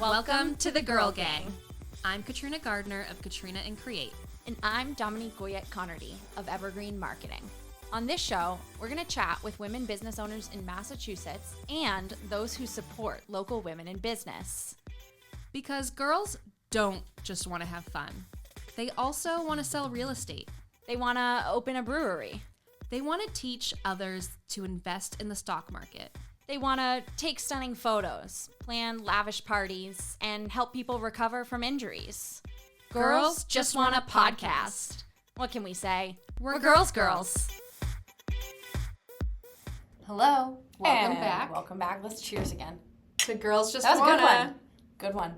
Welcome to the Girl Gang. I'm Katrina Gardner of Katrina and Create. And I'm Dominique Goyette-Connerty of Evergreen Marketing. On this show, we're going to chat with women business owners in Massachusetts and those who support local women in business. Because girls don't just want to have fun. They also want to sell real estate. They want to open a brewery. They want to teach others to invest in the stock market. They want to take stunning photos, plan lavish parties, and help people recover from injuries. Girls just want a podcast. What can we say? We're girls. Hello. Welcome And back. Welcome back. Let's cheers again. To Girls Just That was a Wanna. good one. Good one.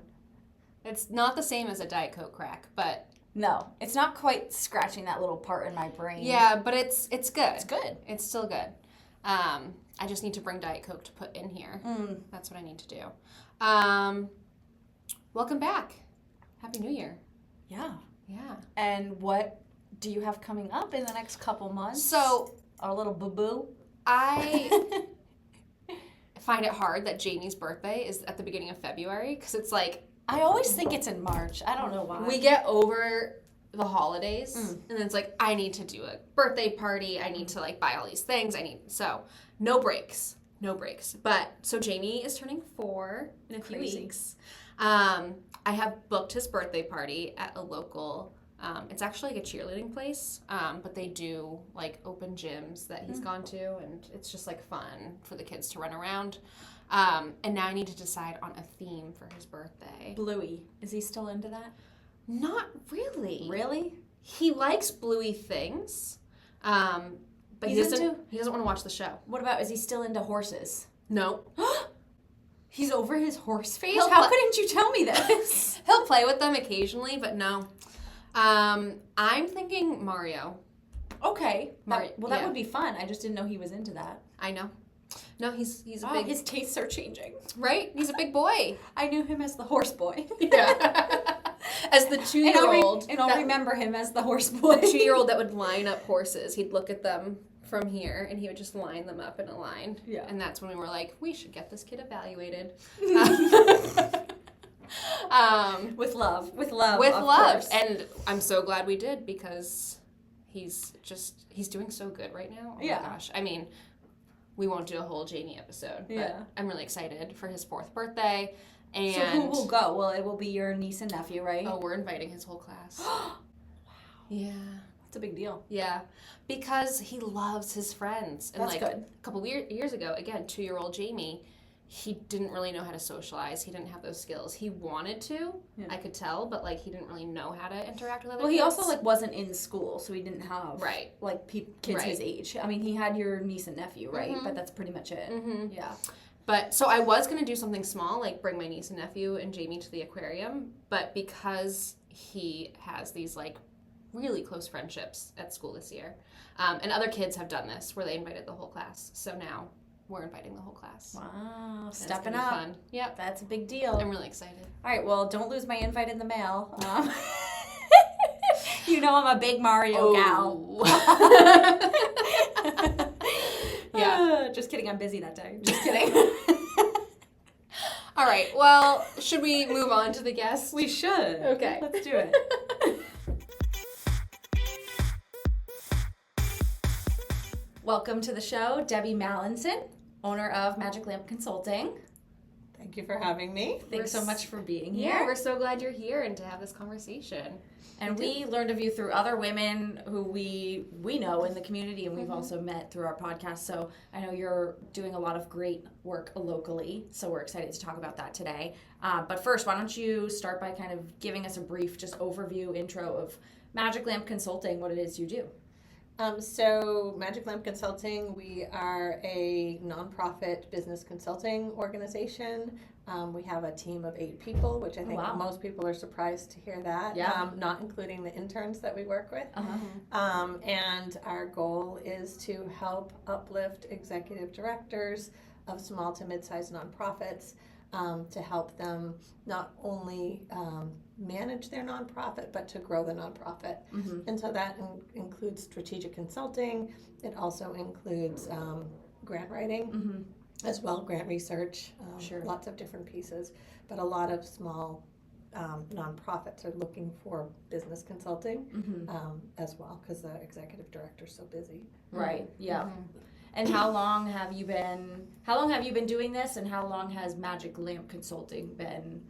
It's not the same as a Diet Coke crack, but No, it's not quite scratching that little part in my brain. yeah, but it's good. It's good. It's still good. I just need to bring Diet Coke to put in here. That's what I need to do. Welcome back. Happy New Year. Yeah. Yeah. And what do you have coming up in the next couple months? So our little boo-boo. I find it hard that Jamie's birthday is at the beginning of February because it's like I always think it's in March. I don't know why. we get over the holidays and then it's like I need to do a birthday party. I need to like buy all these things. So no breaks. But so Jamie is turning 4 in a few weeks. I have booked his birthday party at a local. It's actually like a cheerleading place, but they do like open gyms that he's gone to, and it's just like fun for the kids to run around. And now I need to decide on a theme for his birthday. Bluey. Is he still into that? Not really. Really? He likes bluey things, but he He's doesn't into- want to watch the show. What about, is he still into horses? No. He's over his horse phase? He'll How pla- couldn't you tell me this? He'll play with them occasionally, but no. I'm thinking Mario. Okay. That That would be fun. I just didn't know he was into that. I know. No, he's a Oh, big his tastes are changing. right. He's a big boy. I knew him as the horse boy. Yeah. As the 2-year-old. And I'll remember him as the horse boy. The 2-year-old that would line up horses. He'd look at them from here and he would just line them up in a line. Yeah. And that's when we were like, we should get this kid evaluated. With love. Of Love. course. And I'm so glad we did because he's doing so good right now. Oh Yeah. my gosh. I mean, we won't do a whole Jamie episode, but Yeah. I'm really excited for his 4th birthday. And So who will go? Well, it will be your niece and nephew, right? oh, we're inviting his whole class. Wow. Yeah. That's a big deal. Yeah. Because he loves his friends. And That's like good. a couple years ago, again, 2-year-old Jamie, he didn't really know how to socialize. He didn't have those skills. He wanted to, Yeah. I could tell, but like he didn't really know how to interact with other Well, kids. he also like wasn't in school, so he didn't have Right. like kids Right. his age. I mean, he had your niece and nephew, right? Mhm. But that's pretty much it. Mhm. Yeah. But so I was going to do something small, like bring my niece and nephew and Jamie to the aquarium. But because he has these like really close friendships at school this year, and other kids have done this where they invited the whole class. So now we're inviting the whole class. Wow, And it's stepping gonna be up. Fun. Yep. That's a big deal. I'm really excited. All right, well, don't lose my invite in the mail. You know I'm a big Mario gal. Yeah. Just kidding, I'm busy that day. Just kidding. All right. Well, should we move on to the guest? We should. Okay. Let's do it. Welcome to the show, Debbi Mallinson, owner of Magic Lamp Consulting. Thank you for having me. Thanks so much for being Yeah, here. we're so glad you're here and to have this conversation. And we learned of you through other women who we know in the community, and we've also met through our podcast. So I know you're doing a lot of great work locally, so we're excited to talk about that today. But first, why don't you start by kind of giving us a brief just overview, intro of Magic Lamp Consulting, what it is you do. So Magic Lamp Consulting, we are a nonprofit business consulting organization. We have a team of 8 people, which I think wow. most people are surprised to hear that, Yeah. not including the interns that we work with. Uh-huh. And our goal is to help uplift executive directors of small to mid-sized nonprofits to help them not only manage their nonprofit, but to grow the nonprofit. Mm-hmm. And so that includes strategic consulting. It also includes grant writing. Mm-hmm. as well, grant research, Sure. lots of different pieces. But a lot of small nonprofits are looking for business consulting as well, because the executive director's so busy. Right. Yeah. And how long have you been doing this, and how long has Magic Lamp Consulting been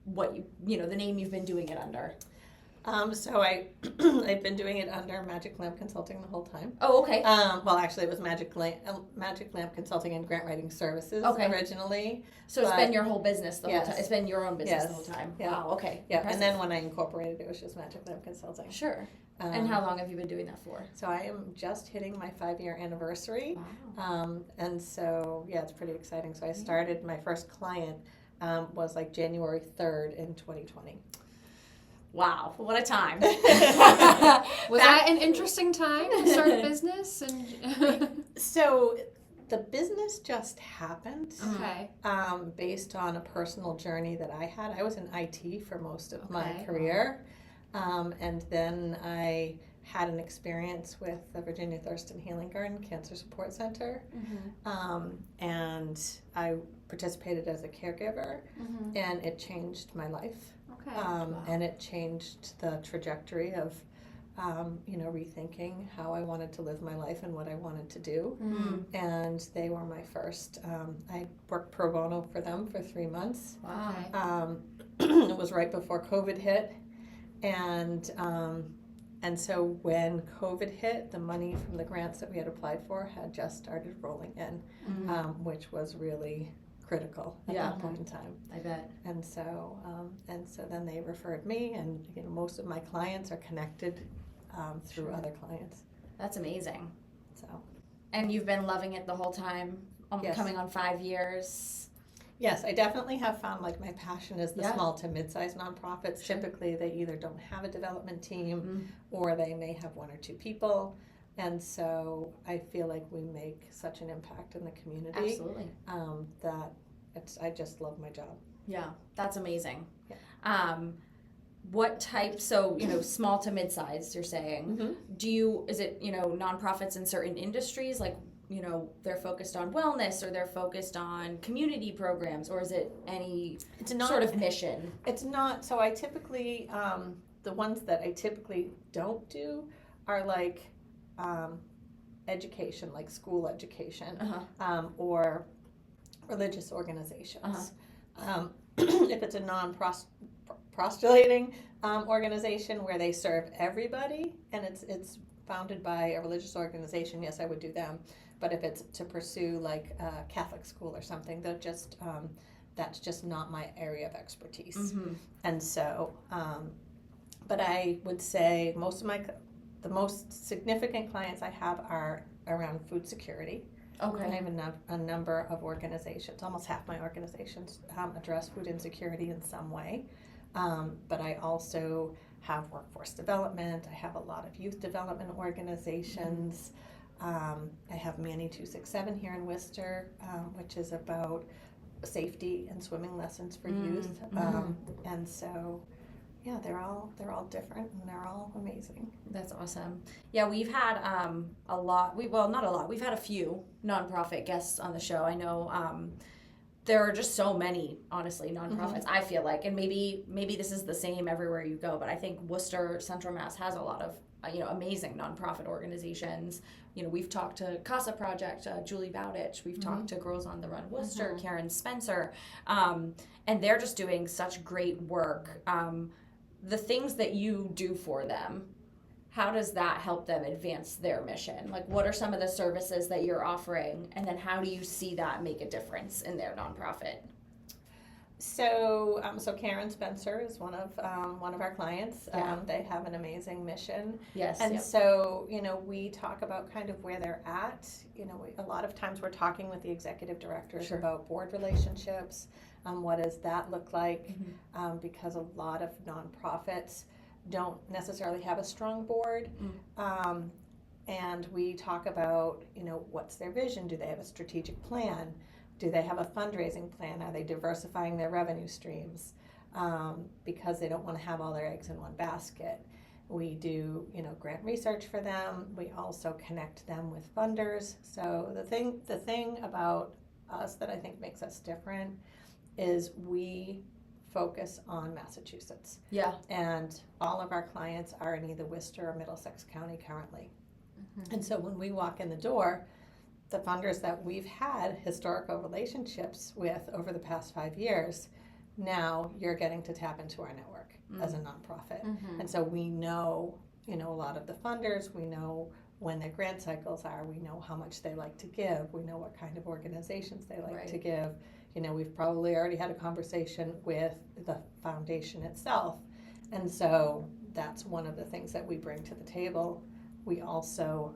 what the name you've been doing it under? So I've been doing it under Magic Lamp Consulting the whole time. Oh, okay. Well, actually, it was Magic Lamp Consulting and Grant Writing Services originally. So it's been your whole business the whole time. It's been your own business Yes. the whole time. Yeah. Wow. Okay. Yeah, Impressive. and then when I incorporated, it was just Magic Lamp Consulting. Sure. And how long have you been doing that for? So I am just hitting my 5-year anniversary. Wow. And so, yeah, it's pretty exciting. So I started, my first client was like January 3rd in 2020. Wow, what a time. Was that an interesting time to start a business? And So the business just happened okay. based on a personal journey that I had. I was in IT for most of my Okay. career. And then I had an experience with the Virginia Thurston Healing Garden Cancer Support Center. And I participated as a caregiver, and it changed my life. Okay. And it changed the trajectory of, rethinking how I wanted to live my life and what I wanted to do. And they were my first. I worked pro bono for them for 3 months. Wow. It was right before COVID hit, and so when COVID hit, the money from the grants that we had applied for had just started rolling in, which was really critical at that point in time. I bet. And so then they referred me, and most of my clients are connected through other clients. That's amazing. So And you've been loving it the whole time, Yes. coming on 5 years. yes, I definitely have found like my passion is the Yeah. small to mid-sized nonprofits. Sure. Typically, they either don't have a development team or they may have 1 or 2 people. And so I feel like we make such an impact in the community Absolutely. that I just love my job. Yeah, that's amazing. Yeah. What type, small to mid-sized, you're saying. Is it, nonprofits in certain industries, like, they're focused on wellness, or they're focused on community programs, or is it any sort of mission? It's not. So I typically, the ones that I typically don't do are like education, like school education, or religious organizations. If it's a non-prostulating organization where they serve everybody and it's founded by a religious organization, yes, I would do them. But if it's to pursue like a Catholic school or something, that's just not my area of expertise. And so, but I would say the most significant clients I have are around food security. Okay. I have a number of organizations, almost half my organizations address food insecurity in some way. But I also have workforce development. I have a lot of youth development organizations. I have Manny 267 here in Worcester, which is about safety and swimming lessons for youth. And so, yeah, they're all different and they're all amazing. That's awesome. Yeah, we've had we've had a few nonprofit guests on the show. I know there are just so many, honestly, nonprofits, I feel like, and maybe this is the same everywhere you go, but I think Worcester, Central Mass has a lot of amazing nonprofit organizations. We've talked to Casa Project, Julie Bowditch. We've talked to Girls on the Run Worcester, Karen Spencer, and they're just doing such great work. The things that you do for them, how does that help them advance their mission? Like, what are some of the services that you're offering, and then how do you see that make a difference in their nonprofit? So Karen Spencer is one of our clients. They have an amazing mission. Yes. And so, we talk about kind of where they're at. A lot of times we're talking with the executive directors about board relationships. What does that look like? Because a lot of nonprofits don't necessarily have a strong board. And we talk about, what's their vision? Do they have a strategic plan? Do they have a fundraising plan? Are they diversifying their revenue streams? Because they don't want to have all their eggs in one basket. We do, grant research for them. We also connect them with funders. So the thing about us that I think makes us different is we focus on Massachusetts. Yeah. And all of our clients are in either Worcester or Middlesex County currently. And so when we walk in the door, the funders that we've had historical relationships with over the past 5 years, now you're getting to tap into our network as a nonprofit. And so we know, a lot of the funders, we know when their grant cycles are, we know how much they like to give, we know what kind of organizations they like to give. We've probably already had a conversation with the foundation itself. And so that's one of the things that we bring to the table. We also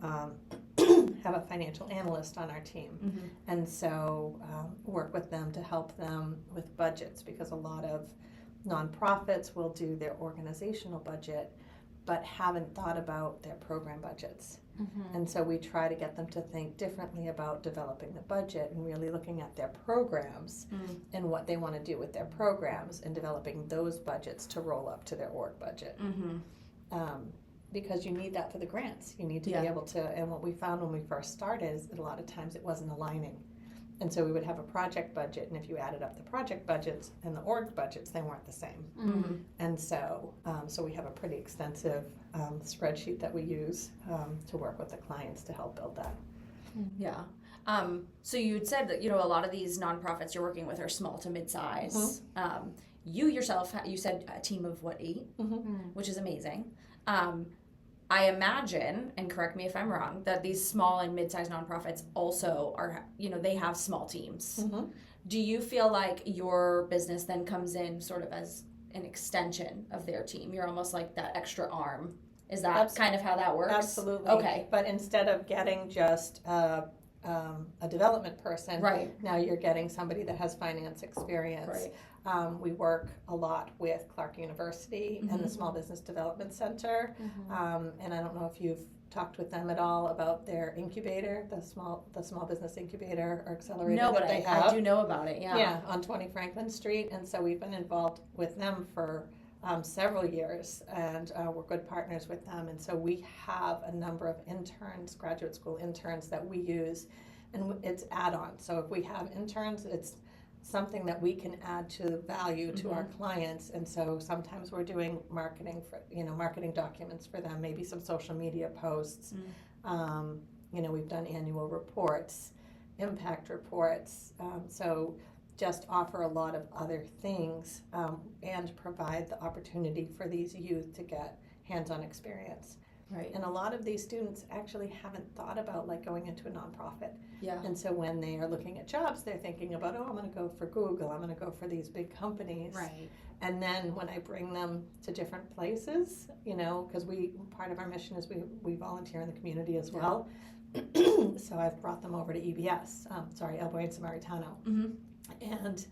have a financial analyst on our team. And so work with them to help them with budgets, because a lot of nonprofits will do their organizational budget but haven't thought about their program budgets. And so we try to get them to think differently about developing the budget and really looking at their programs and what they want to do with their programs and developing those budgets to roll up to their org budget. Because you need that for the grants. You need to be able to, and what we found when we first started is that a lot of times it wasn't aligning. And so we would have a project budget, and if you added up the project budgets and the org budgets, they weren't the same. And so we have a pretty extensive spreadsheet that we use to work with the clients to help build that. Yeah. So you had said that, a lot of these nonprofits you're working with are small to mid-size. You yourself, you said a team of 8, which is amazing. I imagine, and correct me if I'm wrong, that these small and mid-sized nonprofits also are, they have small teams. Do you feel like your business then comes in sort of as an extension of their team? You're almost like that extra arm. Is that kind of how that works? Absolutely. Okay. But instead of getting just a development person, now you're getting somebody that has finance experience. We work a lot with Clark University and the Small Business Development Center. And I don't know if you've talked with them at all about their incubator, the small business incubator or accelerator that they have. I do know about it, Yeah, on 20 Franklin Street. And so we've been involved with them for several years, and we're good partners with them. And so we have a number of interns, graduate school interns that we use, and it's add-on. So if we have interns, it's something that we can add to value to our clients. And so sometimes we're doing marketing for, marketing documents for them, maybe some social media posts. We've done annual reports, impact reports. So just offer a lot of other things and provide the opportunity for these youth to get hands-on experience. And a lot of these students actually haven't thought about going into a nonprofit. And so when they are looking at jobs, they're thinking about, I'm going to go for Google, I'm going to go for these big companies. And then when I bring them to different places, because part of our mission is we volunteer in the community as well. So I've brought them over to EBS, El Buen Samaritano. And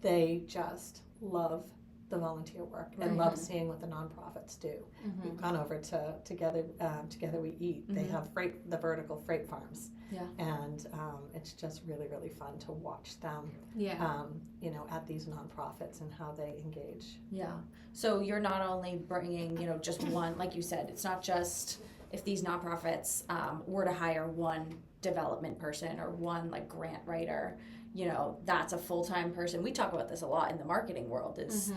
they just love the volunteer work and love seeing what the nonprofits do. We've gone over to Together We Eat. They have the vertical freight farms. And it's just really, really fun to watch them, at these nonprofits and how they engage. So you're not only bringing, just one, like you said, it's not just if these nonprofits were to hire one development person or one grant writer, that's a full-time person. We talk about this a lot in the marketing world, is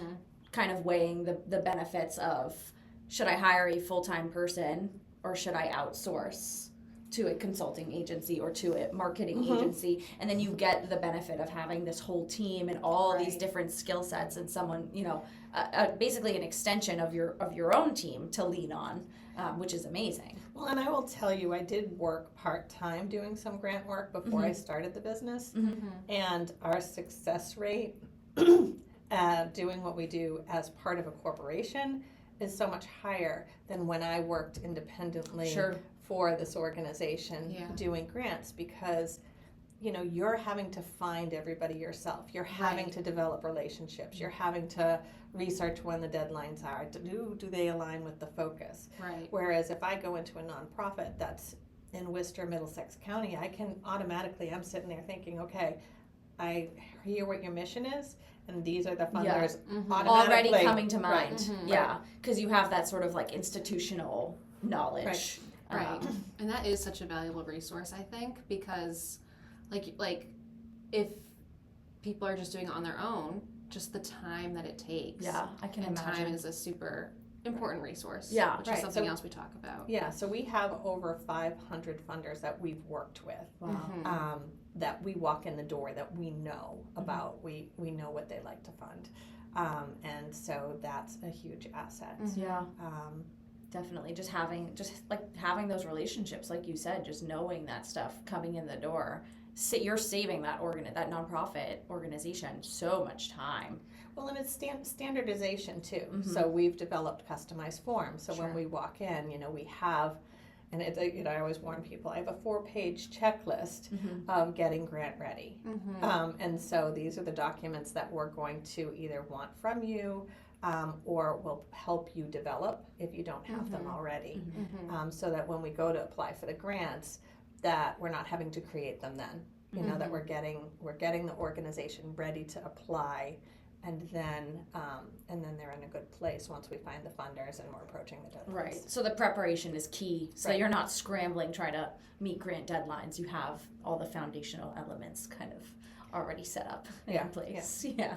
kind of weighing the benefits of, should I hire a full-time person or should I outsource to a consulting agency or to a marketing agency? And then you get the benefit of having this whole team and all these different skill sets and someone, basically an extension of your own team to lean on, which is amazing. Well, and I will tell you, I did work part-time doing some grant work before I started the business. And our success rate doing what we do as part of a corporation is so much higher than when I worked independently for this organization doing grants, because you're having to find everybody yourself. You're having to develop relationships. You're having to research when the deadlines are. Do they align with the focus? Whereas if I go into a nonprofit that's in Worcester, Middlesex County, I can automatically, I'm sitting there thinking, okay, I hear what your mission is, and these are the funders Yeah. automatically. Already coming to mind. Right. Yeah, because you have that sort of like institutional knowledge. Right. Right. And that is such a valuable resource, I think, because like if people are just doing it on their own, just the time that it takes. Yeah, I can and imagine. time is a super important resource. Yeah. Which Right. is something So- else we talk about. Yeah, so we have over 500 funders that we've worked with. Wow. Mhm. That we walk in the door that we know about. We know what they like to fund. And so that's a huge asset. Yeah. Um, Definitely, just having those relationships, like you said, just knowing that stuff coming in the door. You're saving that that nonprofit organization so much time. well, and it's standardization too. Mhm. So we've developed customized forms. So Sure. when we walk in, we have, and I always warn people, I have a 4-page checklist of getting grant ready. Mhm. And so these are the documents that we're going to either want from you or will help you develop if you don't have them already. Mhm. So that when we go to apply for the grants, that we're not having to create them then. That we're getting the organization ready to apply, and then they're in a good place once we find the funders and we're approaching the deadlines. Right. So the preparation is key. So Right. you're not scrambling trying to meet grant deadlines. You have all the foundational elements kind of already set up Yeah, in place. Yeah.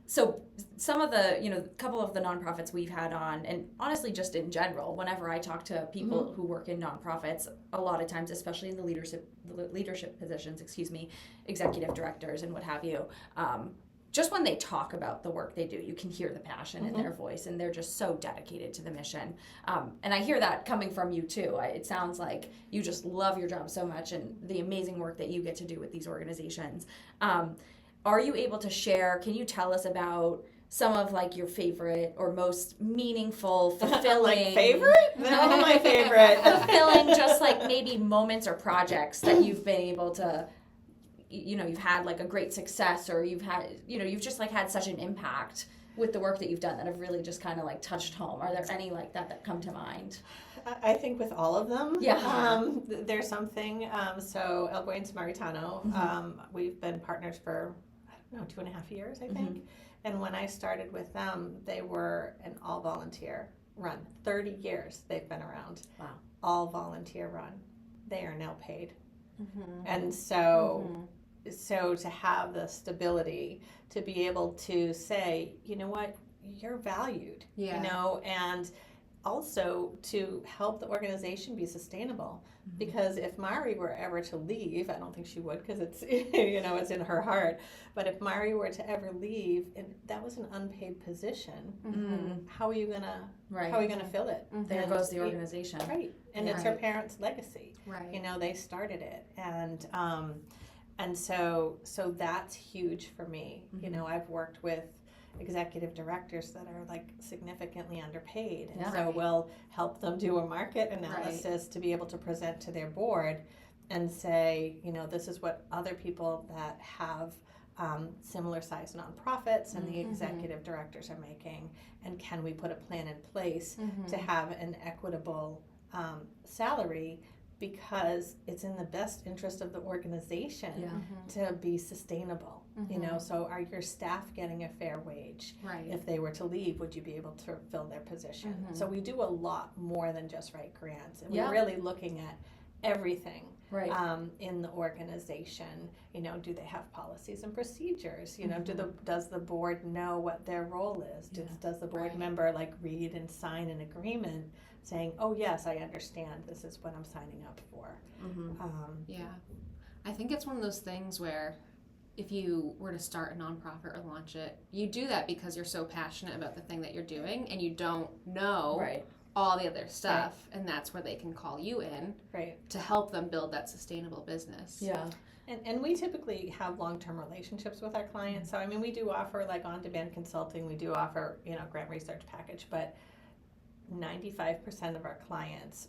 So some of the, couple of the nonprofits we've had on, and honestly just in general, whenever I talk to people who work in nonprofits, a lot of times, especially in the leadership positions, executive directors and what have you, just when they talk about the work they do, you can hear the passion in their voice, and they're just so dedicated to the mission. And I hear that coming from you too. It sounds like you just love your job so much and the amazing work that you get to do with these organizations. Are you able to share, can you tell us about some of like your favorite or most meaningful, fulfilling... favorite? They're all my favorite. fulfilling just like maybe moments or projects that you've been able to, you've had like a great success, or you've had, you've just like had such an impact with the work that you've done that have really just kind of like touched home. Are there any like that come to mind? I think with all of them, Yeah. there's something. So El Buen Samaritano, we've been partners for, 2.5 years, I think. And when I started with them, they were an all volunteer run. 30 years they've been around. Wow. All volunteer run. They are now paid. Mhm. And so to have the stability to be able to say, you know what, you're valued, Yeah. and also to help the organization be sustainable. Because if Mari were ever to leave, I don't think she would, because it's it's in her heart. But if Mari were to ever leave, and that was an unpaid position, how are you gonna Right. how are you gonna fill it? There And goes the organization. Right, and it's her parents' legacy. Right. They started it, and so that's huge for me. I've worked with executive directors that are like significantly underpaid, and so we'll help them do a market analysis to be able to present to their board and say, this is what other people that have similar sized nonprofits and the executive directors are making, and can we put a plan in place to have an equitable salary, because it's in the best interest of the organization to be sustainable. So are your staff getting a fair wage? Right. If they were to leave, would you be able to fill their position? So we do a lot more than just write grants, and we're really looking at everything in the organization. Do they have policies and procedures? Does the board know what their role is? Does the board member read and sign an agreement saying, oh yes, I understand, this is what I'm signing up for? Yeah. I think it's one of those things where if you were to start a nonprofit or launch it, you do that because you're so passionate about the thing that you're doing, and you don't know all the other stuff, and that's where they can call you in to help them build that sustainable business. Yeah. And we typically have long-term relationships with our clients. So, we do offer on-demand consulting. We do offer, grant research package, but 95% of our clients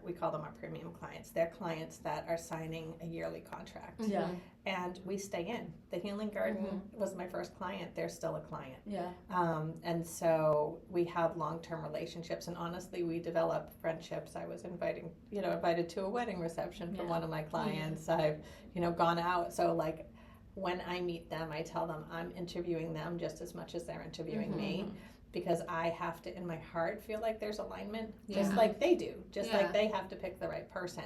we call them our premium clients. They're clients that are signing a yearly contract. Yeah. And we stay in. The Healing Garden was my first client. They're still a client. Yeah. And so we have long-term relationships, and honestly, we develop friendships. I was invited to a wedding reception for one of my clients. I've, gone out. So when I meet them, I tell them I'm interviewing them just as much as they're interviewing me, because I have to, in my heart, feel like there's alignment, just like they do, just like they have to pick the right person.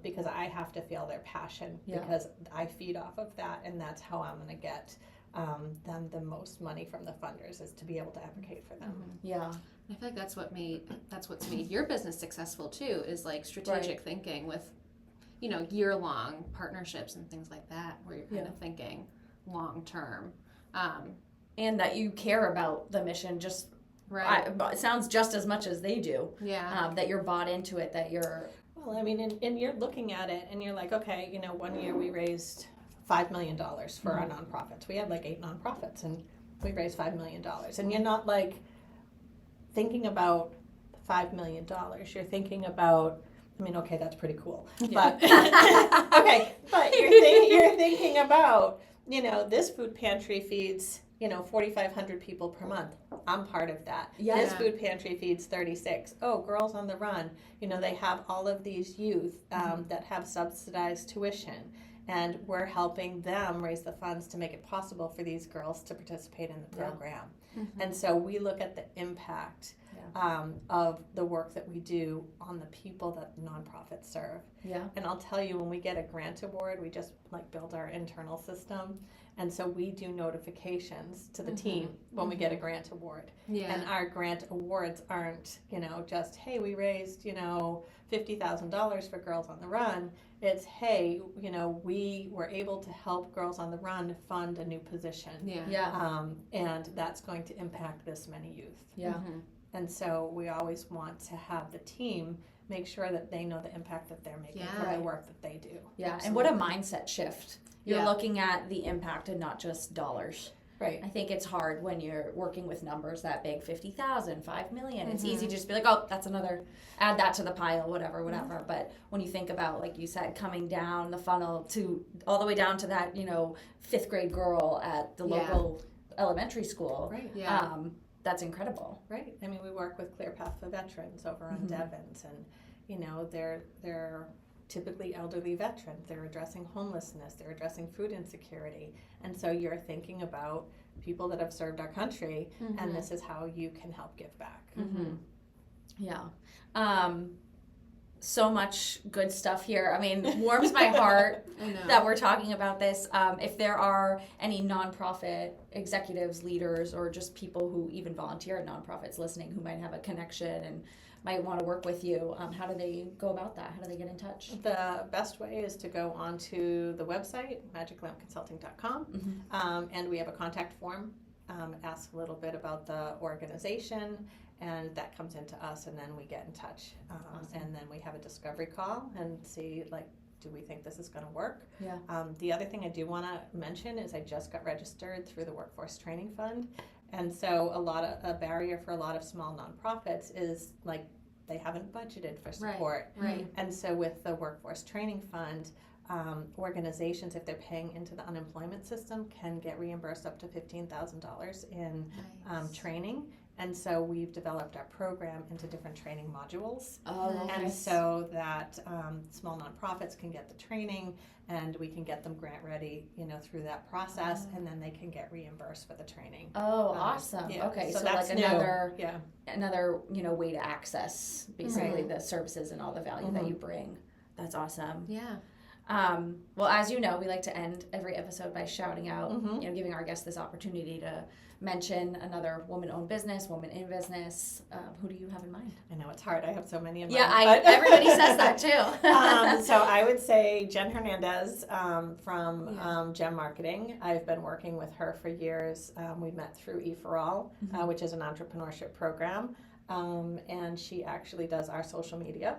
Because I have to feel their passion, because I feed off of that, and that's how I'm going to get them the most money from the funders, is to be able to advocate for them. I feel like that's what's made your business successful too, is like strategic thinking with, you know, year-long partnerships and things like that, where you're kind of thinking long term. And that you care about the mission just it sounds just as much as they do. That you're bought into it, that you're... Well, I mean, and you're looking at it and you're like, okay, you know, one year we raised $5 million for our nonprofits. We had like 8 nonprofits and we raised $5 million. And you're not like thinking about $5 million. You're thinking about, I mean, okay, that's pretty cool. But okay, but you're thinking about, you know, this food pantry feeds, you know, 4,500 people per month. I'm part of that. This food pantry feeds 36. Oh, Girls on the Run. You know, they have all of these youth that have subsidized tuition, and we're helping them raise the funds to make it possible for these girls to participate in the program. And so we look at the impact of the work that we do on the people that nonprofits serve. And I'll tell you, when we get a grant award, we just like build our internal system. And so we do notifications to the team when we get a grant award. And our grant awards aren't, you know, just, hey, we raised, you know, $50,000 for Girls on the Run. It's, hey, you know, we were able to help Girls on the Run fund a new position. And that's going to impact this many youth. And so we always want to have the team make sure that they know the impact that they're making for the work that they do. And what a mindset shift. You're looking at the impact and not just dollars. Right. I think it's hard when you're working with numbers that big, 50,000, 5 million. It's easy to just be like, oh, that's another, add that to the pile, whatever. But when you think about, like you said, coming down the funnel to all the way down to that, you know, 5th grade girl at the local elementary school. That's incredible. Right. I mean, we work with Clear Path for Veterans over on Devon's, and, you know, they're typically elderly veterans. They're addressing homelessness. They're addressing food insecurity. And so you're thinking about people that have served our country, and this is how you can help give back. So much good stuff here. I mean, warms my heart that we're talking about this. If there are any nonprofit executives, leaders, or just people who even volunteer at nonprofits listening who might have a connection and might want to work with you, how do they go about that? How do they get in touch? The best way is to go onto the website, magiclampconsulting.com, and we have a contact form. Ask a little bit about the organization, and that comes into us, and then we get in touch. And then we have a discovery call and see, like, do we think this is going to work? The other thing I do want to mention is I just got registered through the Workforce Training Fund. And so a barrier for a lot of small nonprofits is, like, they haven't budgeted for support. And so with the Workforce Training Fund, organizations, if they're paying into the unemployment system, can get reimbursed up to $15,000 in training. And so we've developed our program into different training modules. And so that small nonprofits can get the training, and we can get them grant ready, you know, through that process, and then they can get reimbursed for the training. Awesome. Okay, so that's like another, you know, way to access basically the services and all the value that you bring. That's awesome. Well, as you know, we like to end every episode by shouting out, you know, giving our guests this opportunity to mention another woman-owned business, woman in business. Who do you have in mind? I know it's hard. I have so many in mind. Everybody says that too. So I would say Jen Hernandez from Gem Marketing. I've been working with her for years. We met through E4All, which is an entrepreneurship program. And she actually does our social media.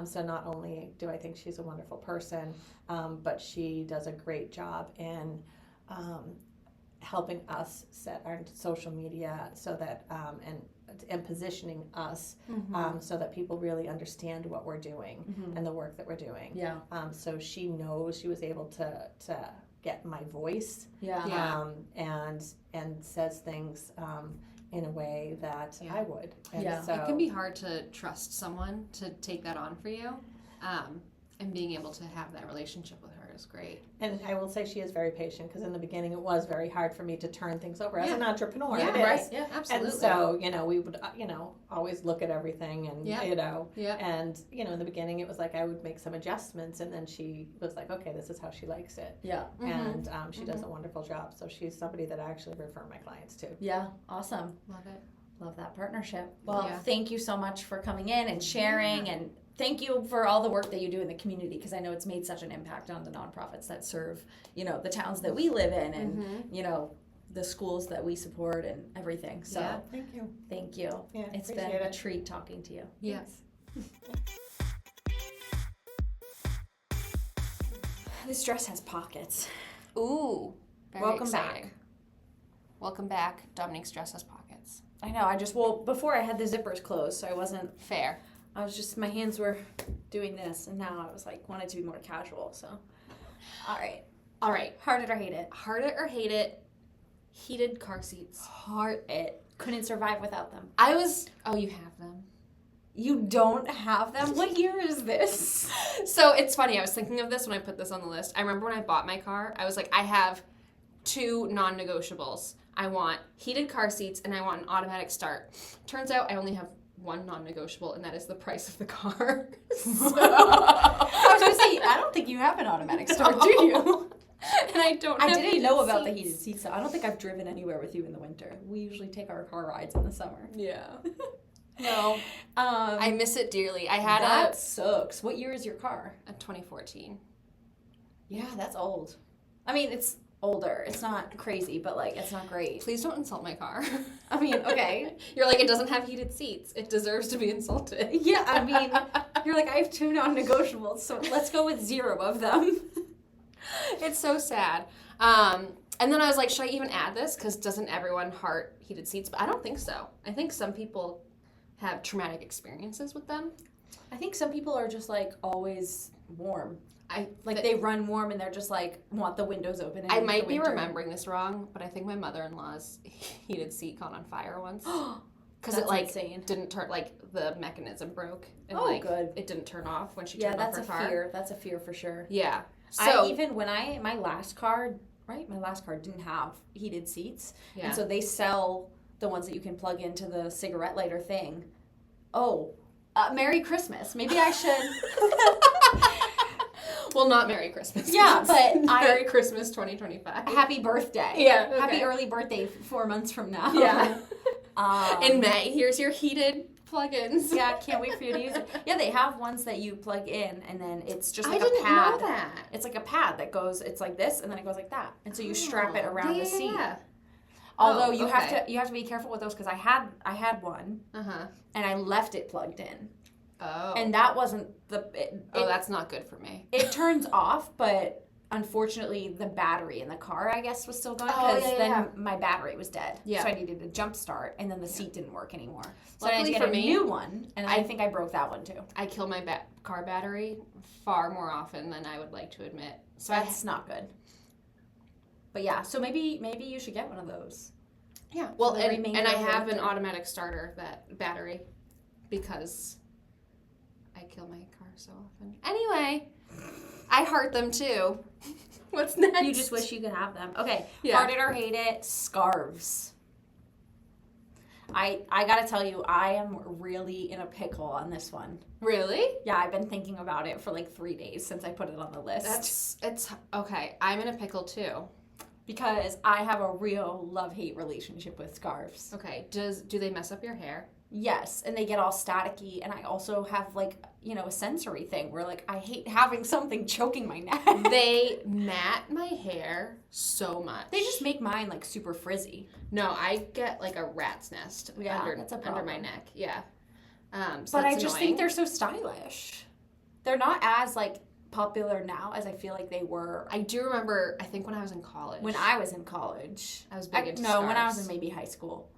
So not only do I think she's a wonderful person, but she does a great job in helping us set our social media so that and positioning us so that people really understand what we're doing and the work that we're doing. So she knows, she was able to get my voice and says things in a way that I would. And so, it can be hard to trust someone to take that on for you, and being able to have that relationship with her is great. And I will say she is very patient, because in the beginning it was very hard for me to turn things over as an entrepreneur. Yeah, it right. is. Yeah, absolutely. And so, we would, always look at everything and, Yeah. and, in the beginning it was like I would make some adjustments, and then she was like, okay, this is how she likes it. Yeah. And she does a wonderful job. So she's somebody that I actually refer my clients to. Yeah. Awesome. Love it. Love that partnership. Well, Yeah. thank you so much for coming in and sharing, and thank you for all the work that you do in the community, because I know it's made such an impact on the nonprofits that serve, the towns that we live in, and, the schools that we support and everything. So Yeah. Thank you. thank you. Yeah, It's been appreciate a it. treat talking to you. Yes. This dress has pockets. Ooh. Very Welcome exciting. back. Welcome back. Dominique's dress has pockets. I know. Before I had the zippers closed, so I wasn't. Fair. My hands were doing this, and now I was wanted to be more casual. So, all right. Heart it or hate it. Heart it or hate it. Heated car seats. Heart it. Couldn't survive without them. Oh, you have them. You don't have them? What year is this? So it's funny. I was thinking of this when I put this on the list. I remember when I bought my car, I was like, I have 2 non-negotiables. I want heated car seats and I want an automatic start. Turns out I only have 1 non-negotiable, and that is the price of the car. I was going to say, I don't think you have an automatic start, do you? And I don't I have didn't heated know about the seats. heated seats, so I don't think I've driven anywhere with you in the winter. We usually take our car rides in the summer. Yeah. No. I miss it dearly. I had that sucks. What year is your car? a 2014. Yeah, that's old. I mean, it's older. It's not crazy, but it's not great. Please don't insult my car. I mean, okay. You're like, it doesn't have heated seats. It deserves to be insulted. Yeah, I mean, you're like, I have 2 non-negotiables, so let's go with 0 of them. It's so sad. And then I was like, should I even add this? Because doesn't everyone heart heated seats? But I don't think so. I think some people have traumatic experiences with them. I think some people are just always warm. They run warm and they're just want the windows open. I might be remembering this wrong, but I think my mother-in-law's heated seat caught on fire once. Because it insane. didn't turn, the mechanism broke. And good. It didn't turn off when she turned off her car. Yeah, that's a fear. That's a fear for sure. Yeah. So My last car didn't have heated seats. Yeah. And so they sell the ones that you can plug into the cigarette lighter thing. Oh, Merry Christmas. Maybe I should. Well, not Merry Christmas. Yeah, but Merry Christmas 2025. Happy birthday. Yeah. Okay. Happy early birthday 4 months from now. Yeah. In May, here's your heated plugins. Yeah, can't wait for you to use it. Yeah, they have ones that you plug in, and then it's just I a didn't pad. know that. It's like a pad that goes. It's like this, and then it goes like that, and so you strap it around the seat. Yeah. Although Oh, you okay. have to be careful with those, because I had one, Uh-huh. and I left it plugged in, Oh. and that wasn't that's not good for me. It turns off, but unfortunately the battery in the car, I guess, was still going, Oh, because yeah, then yeah. my battery was dead. Yeah. So I needed a jump start, and then the seat didn't work anymore. So I had to Luckily get for a me, new one, and I think I broke that one too. I kill my car battery far more often than I would like to admit. So That's not good. But yeah, so maybe you should get one of those. yeah. Well, the remainder and I of the have an winter. automatic starter, that battery, because I kill my car so often. Anyway, I heart them too. What's next? You just wish you could have them. Okay, Yeah. heart it or hate it, scarves. I gotta tell you, I am really in a pickle on this one. Really? Yeah, I've been thinking about it for 3 days since I put it on the list. It's okay. I'm in a pickle too. Because I have a real love-hate relationship with scarves. Okay. Do they mess up your hair? Yes, and they get all staticky, and I also have a sensory thing where I hate having something choking my neck. They mat my hair so much. They just make mine super frizzy. No, I get a rat's nest that's a under problem. my neck. Yeah. But I just annoying. think they're so stylish. They're not as popular now as I feel like they were I do remember. I think when I was in college. when I was in college. I was big into No, when I was scarves. in maybe high school.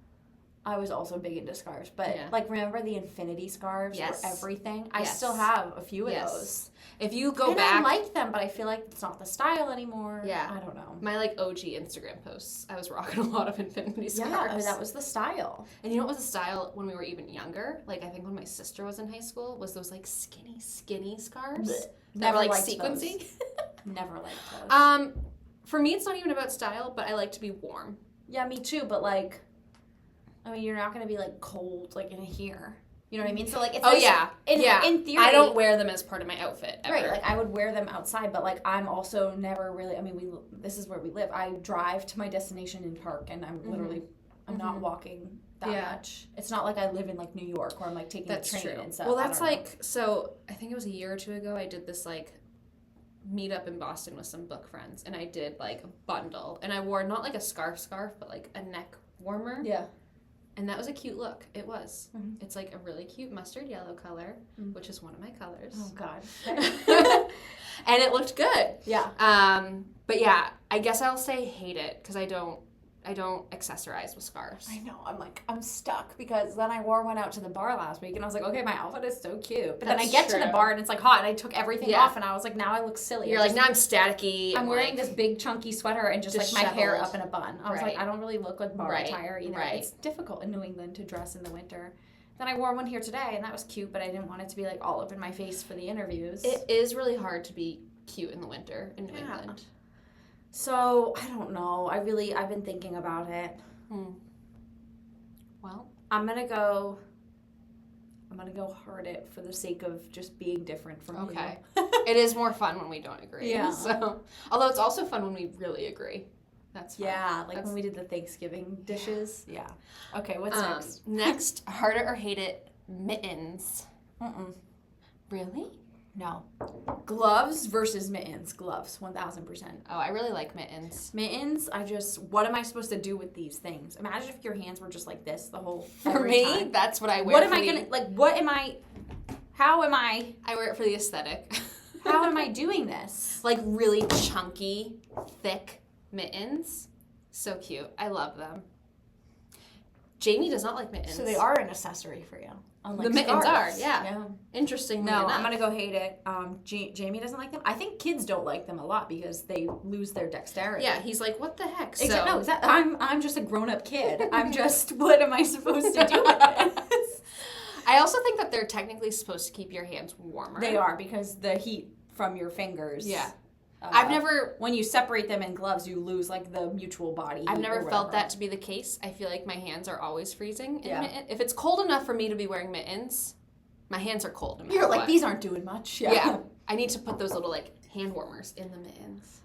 I was also big into scarves, but Yeah. remember the infinity scarves Yes. for everything? I Yes. still have a few of Yes. those. If you go And back, I like them, but I feel like it's not the style anymore. Yeah. I don't know. my OG Instagram posts, I was rocking a lot of infinity scarves. Yeah, I mean, that was the style. And you know what was a style when we were even younger? I think when my sister was in high school, was those skinny scarves. Blech. That were Never liked sequency. Never liked those. For me, it's not even about style, but I like to be warm. Yeah, me too, but like, I mean, you're not going to be like cold like in here. You know what I mean? So like, it's in theory, I don't wear them as part of my outfit ever. Right, like I would wear them outside, but like I'm also never really, I mean, this is where we live. I drive to my destination in park, and I'm literally, I'm not walking that much. It's not like I live in like New York where I'm like taking the train and stuff. Well, that's like, so I think it was a year or two ago, I did this like meet up in Boston with some book friends, and I did like a bundle, and I wore not like a scarf, but like a neck warmer. Yeah. And that was a cute look. It was. It's like a really cute mustard yellow color, which is one of my colors. Oh God. And it looked good. Yeah. But yeah, I guess I'll say hate it because I don't accessorize with scarves. I know. I'm stuck because then I wore one out to the bar last week and I was like, okay, my outfit is so cute. But then I get to the bar and it's like hot and I took everything off and I was like, now I look silly. You're like, now I'm staticky. I'm wearing this big chunky sweater and just like my hair up in a bun. I was like, I don't really look like bar attire either. Right. It's difficult in New England to dress in the winter. Then I wore one here today and that was cute, but I didn't want it to be like all up in my face for the interviews. It is really hard to be cute in the winter in New England. So I don't know. I've been thinking about it. Well, I'm gonna go hard it for the sake of just being different from you. Okay. It is more fun when we don't agree. Yeah. So, although it's also fun when we really agree. That's fun. Yeah, like when we did the Thanksgiving dishes. Yeah. Okay, what's next? Next, hard it or hate it, mittens. Really? No. Gloves versus mittens. Gloves, 1,000%. Oh, I really like mittens. Mittens, what am I supposed to do with these things? Imagine if your hands were just like this the whole For me, time. that's what I wear. I wear it for the aesthetic. How am I doing this? Like really chunky, thick mittens. So cute. I love them. Jamie does not like mittens. So they are an accessory for you. The mittens are, yeah. Interestingly enough. I'm gonna go hate it. Jamie doesn't like them. I think kids don't like them a lot because they lose their dexterity. Yeah, he's like, what the heck? I'm just a grown-up kid. I'm just, what am I supposed to do with this? I also think that they're technically supposed to keep your hands warmer. They are, because the heat from your fingers. Yeah. When you separate them in gloves, you lose like the mutual body heat. I've never felt that to be the case. I feel like my hands are always freezing. If it's cold enough for me to be wearing mittens, my hands are cold. You're like, these aren't doing much. Yeah. I need to put those little like hand warmers in the mittens.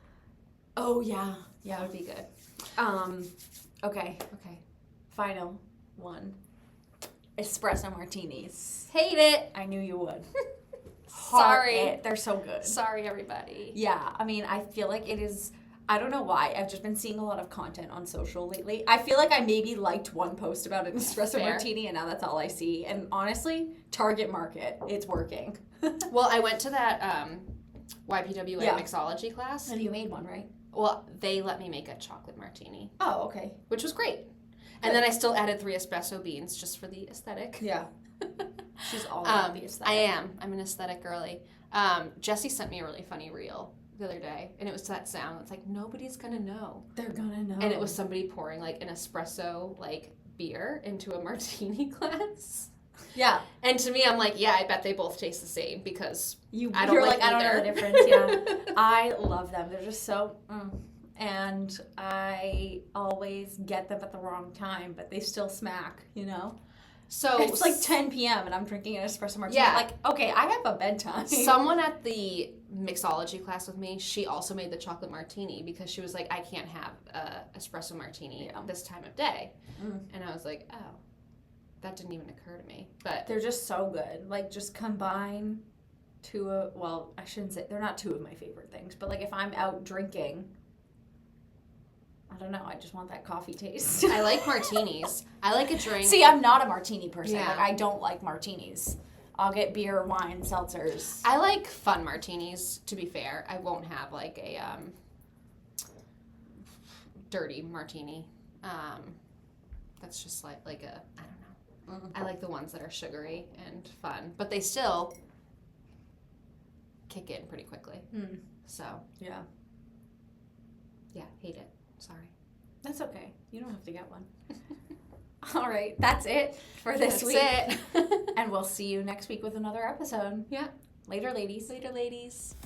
Oh yeah. Yeah, that would be good. Okay. Final one. Espresso martinis. Hate it. I knew you would. Sorry. They're so good. Sorry, everybody. Yeah, I mean, I feel like it is, I don't know why. I've just been seeing a lot of content on social lately. I feel like I maybe liked one post about an espresso martini, and now that's all I see. And honestly, target market, it's working. Well, I went to that YPWA mixology class. And you made one, right? Well, they let me make a chocolate martini. Oh, okay. Which was great. And then I still added 3 espresso beans just for the aesthetic. Yeah. She's all about the aesthetic. I am. I'm an aesthetic girly. Jesse sent me a really funny reel the other day, and it was that sound. It's like, nobody's gonna know. They're gonna know. And it was somebody pouring like an espresso like beer into a martini glass. Yeah. And to me, I'm like, yeah, I bet they both taste the same because I don't know the difference. Yeah. I love them. They're just so. And I always get them at the wrong time, but they still smack. You know. So it's like 10 p.m. and I'm drinking an espresso martini. Yeah. Like, okay, I have a bedtime. Someone at the mixology class with me, she also made the chocolate martini because she was like, I can't have a espresso martini this time of day. And I was like, oh, that didn't even occur to me. But they're just so good. Like, just combine I shouldn't say, they're not two of my favorite things, but like if I'm out drinking, I don't know. I just want that coffee taste. I like martinis. I like a drink. See, I'm not a martini person. Yeah. Like, I don't like martinis. I'll get beer, wine, seltzers. I like fun martinis, to be fair. I won't have like a dirty martini. That's just like a, I don't know. I like the ones that are sugary and fun. But they still kick in pretty quickly. So. Yeah. Yeah, hate it. Sorry. That's okay. You don't have to get one. All right. That's it for this week. That's it. And we'll see you next week with another episode. Yeah. Later, ladies. Later, ladies.